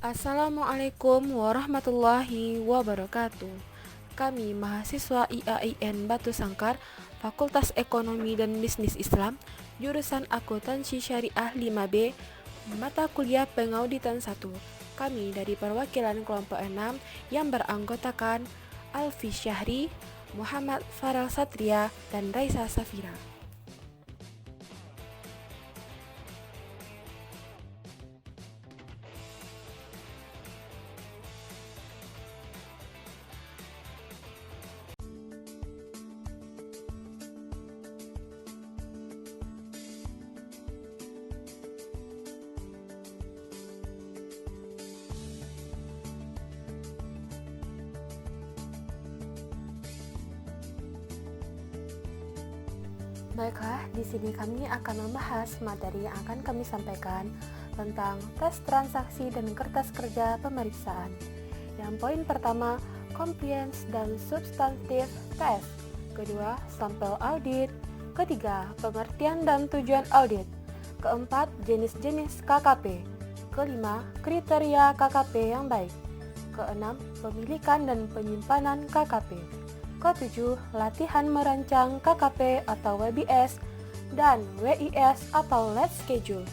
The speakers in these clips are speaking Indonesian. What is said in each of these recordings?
Assalamualaikum warahmatullahi wabarakatuh. Kami mahasiswa IAIN Batu Sangkar, Fakultas Ekonomi dan Bisnis Islam, jurusan Akuntansi Syariah 5B, mata kuliah Pengauditan 1. Kami dari perwakilan kelompok 6 yang beranggotakan Alfi Syahri, Muhammad Farel Satria, dan Raisa Safira. Baiklah, di sini kami akan membahas materi yang akan kami sampaikan tentang tes transaksi dan kertas kerja pemeriksaan. Yang poin pertama, compliance dan substantive test. Kedua, sampel audit. Ketiga, pengertian dan tujuan audit. Keempat, jenis-jenis KKP. Kelima, kriteria KKP yang baik. Keenam, pemilikan dan penyimpanan KKP. Ketujuh, latihan merancang KKP atau WBS dan WIS atau Let's Schedule.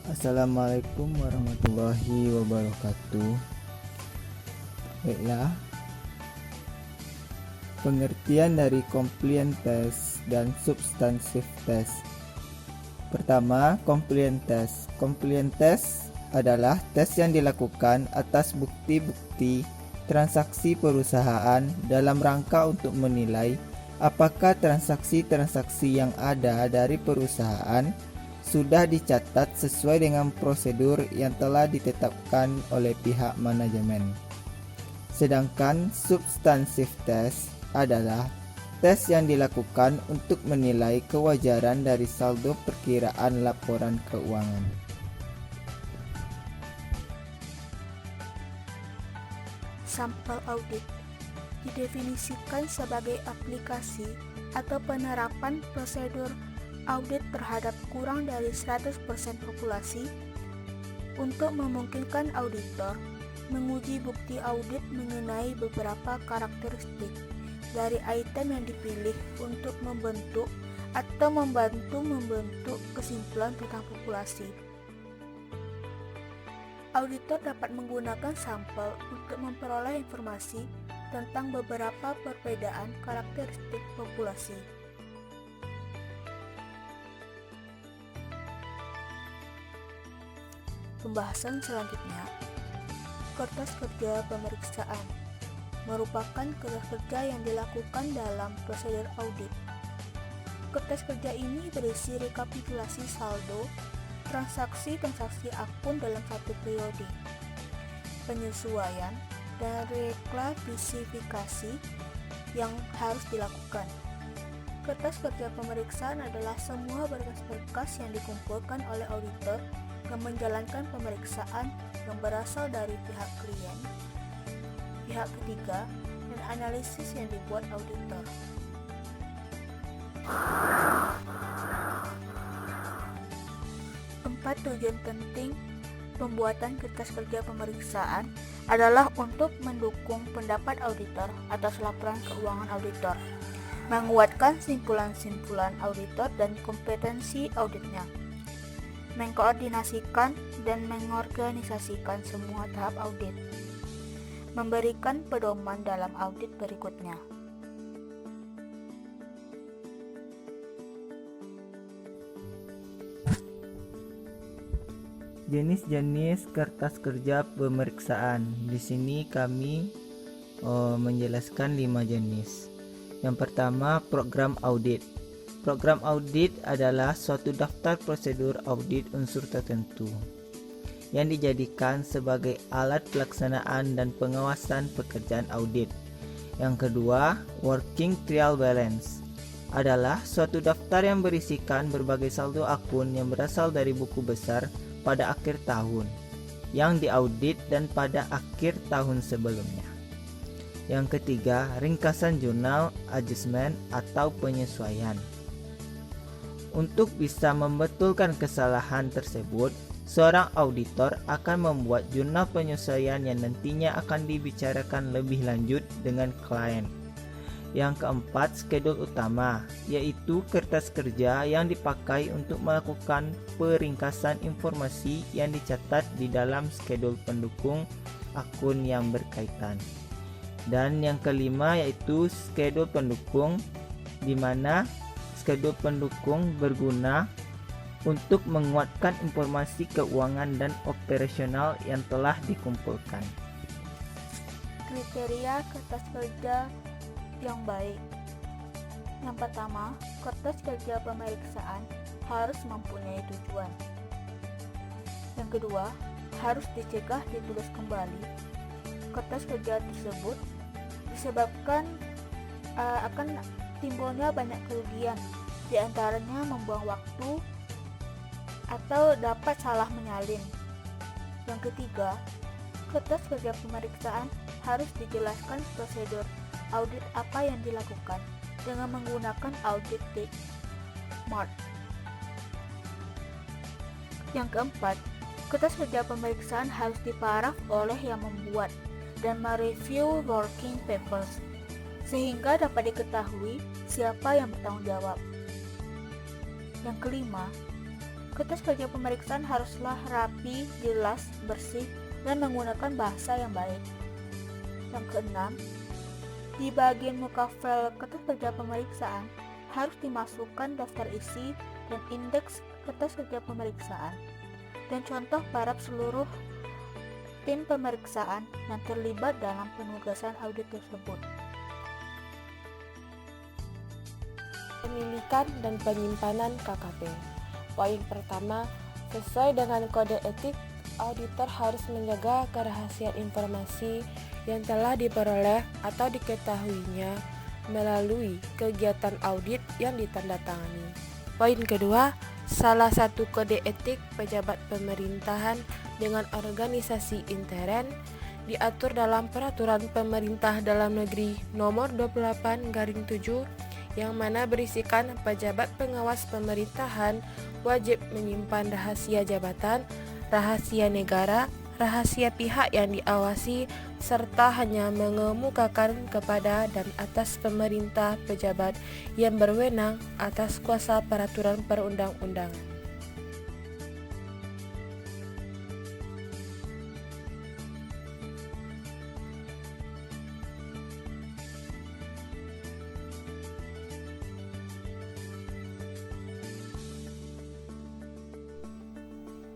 Assalamualaikum warahmatullahi wabarakatuh. Baiklah, pengertian dari compliance test dan substantive test. Pertama, compliance test. Compliance test adalah tes yang dilakukan atas bukti-bukti transaksi perusahaan dalam rangka untuk menilai apakah transaksi-transaksi yang ada dari perusahaan sudah dicatat sesuai dengan prosedur yang telah ditetapkan oleh pihak manajemen. Sedangkan substantive test adalah tes yang dilakukan untuk menilai kewajaran dari saldo perkiraan laporan keuangan. Sampel audit didefinisikan sebagai aplikasi atau penerapan prosedur audit terhadap kurang dari 100% populasi untuk memungkinkan auditor menguji bukti audit mengenai beberapa karakteristik dari item yang dipilih untuk membentuk atau membantu membentuk kesimpulan tentang populasi. Auditor dapat menggunakan sampel untuk memperoleh informasi tentang beberapa perbedaan karakteristik populasi. Pembahasan selanjutnya, kertas kerja pemeriksaan merupakan kertas kerja yang dilakukan dalam prosedur audit. Kertas kerja ini berisi rekapitulasi saldo transaksi-transaksi akun dalam satu periode, penyesuaian dan reklasifikasi yang harus dilakukan. Kertas kerja pemeriksaan adalah semua berkas-berkas yang dikumpulkan oleh auditor yang menjalankan pemeriksaan yang berasal dari pihak klien, pihak ketiga, dan analisis yang dibuat auditor. Empat tujuan penting pembuatan kertas kerja pemeriksaan adalah untuk mendukung pendapat auditor atas laporan keuangan auditor, menguatkan simpulan-simpulan auditor dan kompetensi auditnya, mengkoordinasikan dan mengorganisasikan semua tahap audit, memberikan pedoman dalam audit berikutnya. Jenis-jenis kertas kerja pemeriksaan. Di sini kami menjelaskan 5 jenis. Yang pertama, program audit. Program audit adalah suatu daftar prosedur audit unsur tertentu yang dijadikan sebagai alat pelaksanaan dan pengawasan pekerjaan audit. Yang kedua, working trial balance adalah suatu daftar yang berisikan berbagai saldo akun yang berasal dari buku besar pada akhir tahun yang diaudit dan pada akhir tahun sebelumnya. Yang ketiga, ringkasan jurnal adjustment atau penyesuaian. Untuk bisa membetulkan kesalahan tersebut, seorang auditor akan membuat jurnal penyesuaian yang nantinya akan dibicarakan lebih lanjut dengan klien. Yang keempat, skedul utama, yaitu kertas kerja yang dipakai untuk melakukan peringkasan informasi yang dicatat di dalam skedul pendukung akun yang berkaitan. Dan yang kelima yaitu skedul pendukung, di mana skedul pendukung berguna untuk menguatkan informasi keuangan dan operasional yang telah dikumpulkan. Kriteria kertas kerja yang baik. Yang pertama, kertas kerja pemeriksaan harus mempunyai tujuan. Yang kedua, harus dicegah ditulis kembali. Kertas kerja tersebut disebabkan akan timbulnya banyak kerugian, di antaranya membuang waktu atau dapat salah menyalin. Yang ketiga, kertas kerja pemeriksaan harus dijelaskan prosedur audit apa yang dilakukan dengan menggunakan audit date mark. Yang keempat, kertas kerja pemeriksaan harus diparaf oleh yang membuat dan mereview working papers sehingga dapat diketahui siapa yang bertanggung jawab. Yang kelima, kertas kerja pemeriksaan haruslah rapi, jelas, bersih, dan menggunakan bahasa yang baik. Yang keenam, di bagian muka file kertas kerja pemeriksaan harus dimasukkan daftar isi dan indeks kertas kerja pemeriksaan dan contoh paraf seluruh tim pemeriksaan yang terlibat dalam penugasan audit tersebut. Pemilikan dan penyimpanan KKP. Poin pertama, sesuai dengan kode etik, auditor harus menjaga kerahasiaan informasi yang telah diperoleh atau diketahuinya melalui kegiatan audit yang ditandatangani. Poin kedua, salah satu kode etik pejabat pemerintahan dengan organisasi intern diatur dalam Peraturan Pemerintah Dalam Negeri Nomor 28/7 yang mana berisikan pejabat pengawas pemerintahan wajib menyimpan rahasia jabatan, rahasia negara, rahasia pihak yang diawasi, serta hanya mengemukakan kepada dan atas pemerintah pejabat yang berwenang atas kuasa peraturan perundang-undangan.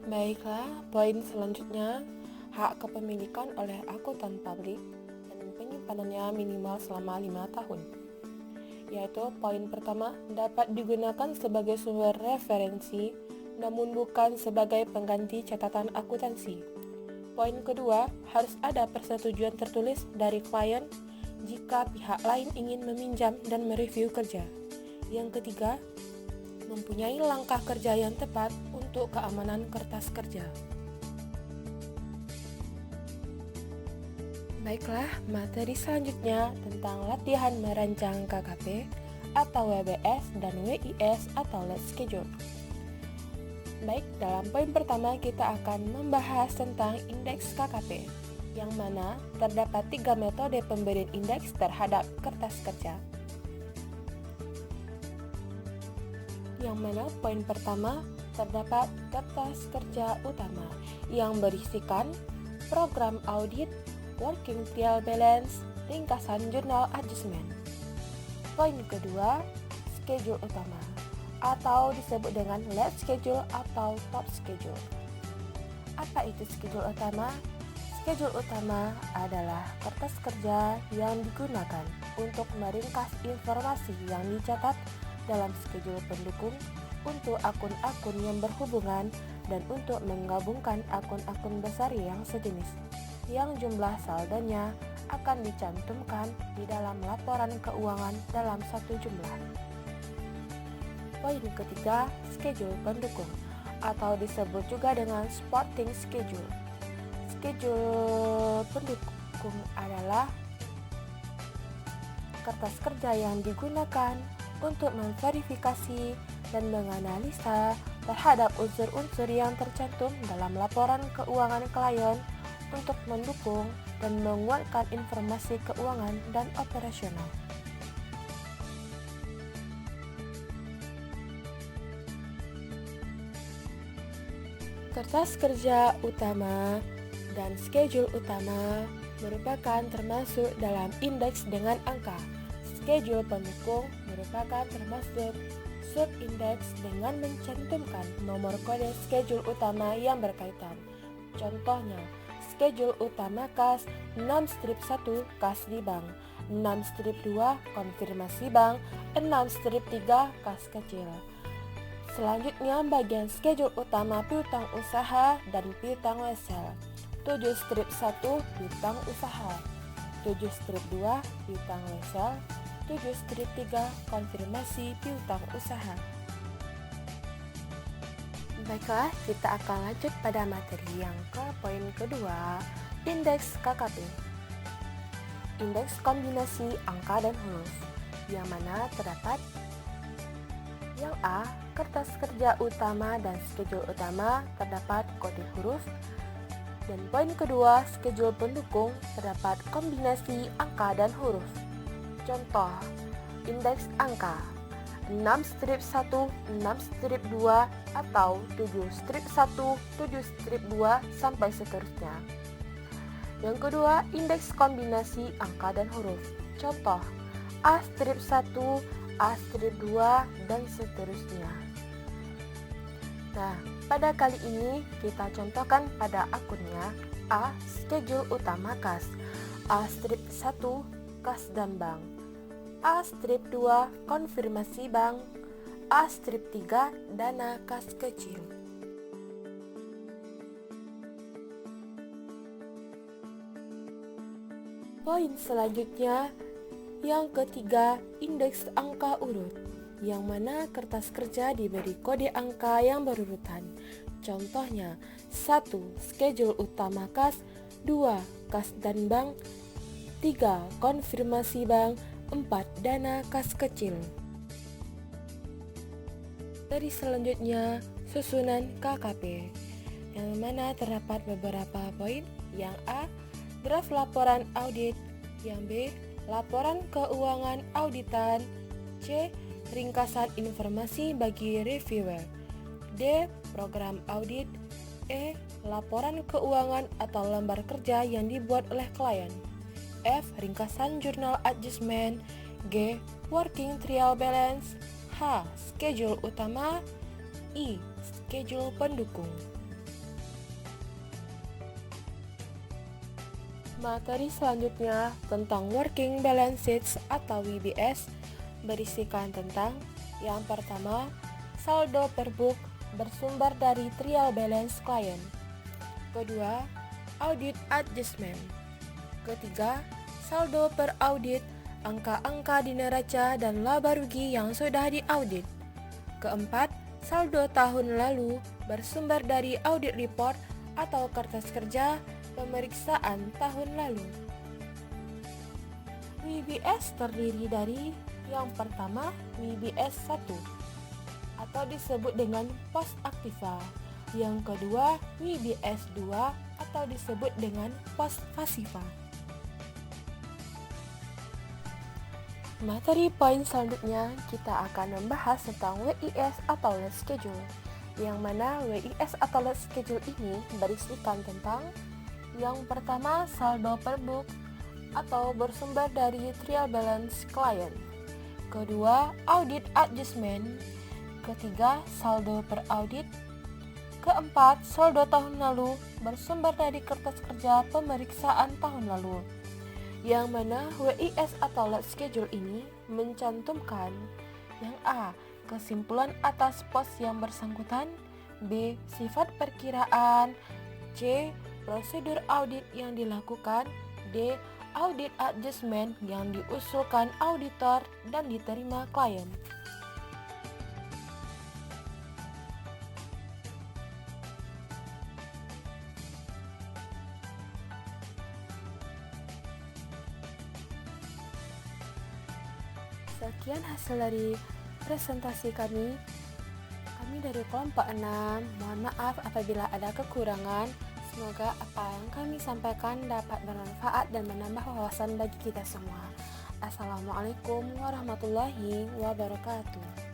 Baiklah, poin selanjutnya, hak kepemilikan oleh akuntan publik dan penyimpanannya minimal selama 5 tahun. Yaitu poin pertama, dapat digunakan sebagai sumber referensi namun bukan sebagai pengganti catatan akuntansi. Poin kedua, harus ada persetujuan tertulis dari klien jika pihak lain ingin meminjam dan mereview kerja. Yang ketiga, mempunyai langkah kerja yang tepat untuk keamanan kertas kerja. Baiklah, materi selanjutnya tentang latihan merancang KKP atau WBS dan WIS atau Let's Schedule. Baik, dalam poin pertama kita akan membahas tentang indeks KKP, yang mana terdapat 3 metode pemberian indeks terhadap kertas kerja. Yang mana poin pertama terdapat kertas kerja utama yang berisikan program audit, working trial balance, ringkasan jurnal adjustment. Poin kedua, schedule utama atau disebut dengan late schedule atau top schedule. Apa itu schedule utama? Schedule utama adalah kertas kerja yang digunakan untuk meringkas informasi yang dicatat dalam schedule pendukung untuk akun-akun yang berhubungan dan untuk menggabungkan akun-akun besar yang sejenis, yang jumlah saldonya akan dicantumkan di dalam laporan keuangan dalam satu jumlah. Poin ketiga, schedule pendukung atau disebut juga dengan supporting schedule. Schedule pendukung adalah kertas kerja yang digunakan untuk memverifikasi dan menganalisa terhadap unsur-unsur yang tercantum dalam laporan keuangan klien untuk mendukung dan menguatkan informasi keuangan dan operasional. Kertas kerja utama dan schedule utama merupakan termasuk dalam indeks dengan angka. Schedule pendukung merupakan termasuk subindeks dengan mencantumkan nomor kode schedule utama yang berkaitan. Contohnya, schedule utama kas 6-1 kas di bank, 6-2 konfirmasi bank, 6-3 kas kecil. Selanjutnya bagian schedule utama piutang usaha dan piutang wesel. 7-1 piutang usaha, 7-2 piutang wesel, 7-3 konfirmasi piutang usaha. Baiklah, kita akan lanjut pada materi yang ke poin kedua, indeks KKP. Indeks kombinasi angka dan huruf, yang mana terdapat yang A, kertas kerja utama dan schedule utama terdapat kode huruf. Dan poin kedua, schedule pendukung terdapat kombinasi angka dan huruf. Contoh, indeks angka 6-1, 6-2 atau 7-1, 7-2 sampai seterusnya. Yang kedua, indeks kombinasi angka dan huruf. Contoh, A-1, A-2 dan seterusnya. Nah, pada kali ini kita contohkan pada akunnya A. Schedule utama kas, A-1 kas dan bank, A-2 konfirmasi bank, A-3 dana kas kecil. Poin selanjutnya yang ketiga, indeks angka urut, yang mana kertas kerja diberi kode angka yang berurutan. Contohnya, 1. Schedule utama kas, 2. Kas dan bank, 3. Konfirmasi bank, 4. Dana kas kecil. Dari selanjutnya, susunan KKP, yang mana terdapat beberapa poin. Yang A, draft laporan audit. Yang B, laporan keuangan auditan. C, ringkasan informasi bagi reviewer. D, program audit. E, laporan keuangan atau lembar kerja yang dibuat oleh klien. F, ringkasan jurnal adjustment. G, working trial balance. H, schedule utama. I, schedule pendukung. Materi selanjutnya tentang Working Balance Sheets atau WBS berisikan tentang yang pertama, saldo per book bersumber dari trial balance klien. Kedua, audit adjustment. Ketiga, saldo per audit, angka-angka di neraca dan laba rugi yang sudah diaudit. Keempat, saldo tahun lalu bersumber dari audit report atau kertas kerja pemeriksaan tahun lalu. WBS terdiri dari yang pertama, WBS 1 atau disebut dengan post aktiva. Yang kedua, WBS 2 atau disebut dengan post pasiva. Materi poin selanjutnya kita akan membahas tentang WIS atau late schedule, yang mana WIS atau late schedule ini berisikan tentang yang pertama, saldo per book atau bersumber dari trial balance klien. Kedua, audit adjustment. Ketiga, saldo per audit. Keempat, saldo tahun lalu bersumber dari kertas kerja pemeriksaan tahun lalu. Yang mana WIS atau late schedule ini mencantumkan yang A, kesimpulan atas pos yang bersangkutan. B, sifat perkiraan. C, prosedur audit yang dilakukan. D, audit adjustment yang diusulkan auditor dan diterima klien. Sekian hasil dari presentasi kami. Kami dari kelompok 6, mohon maaf apabila ada kekurangan. Semoga apa yang kami sampaikan dapat bermanfaat dan menambah wawasan bagi kita semua. Assalamualaikum warahmatullahi wabarakatuh.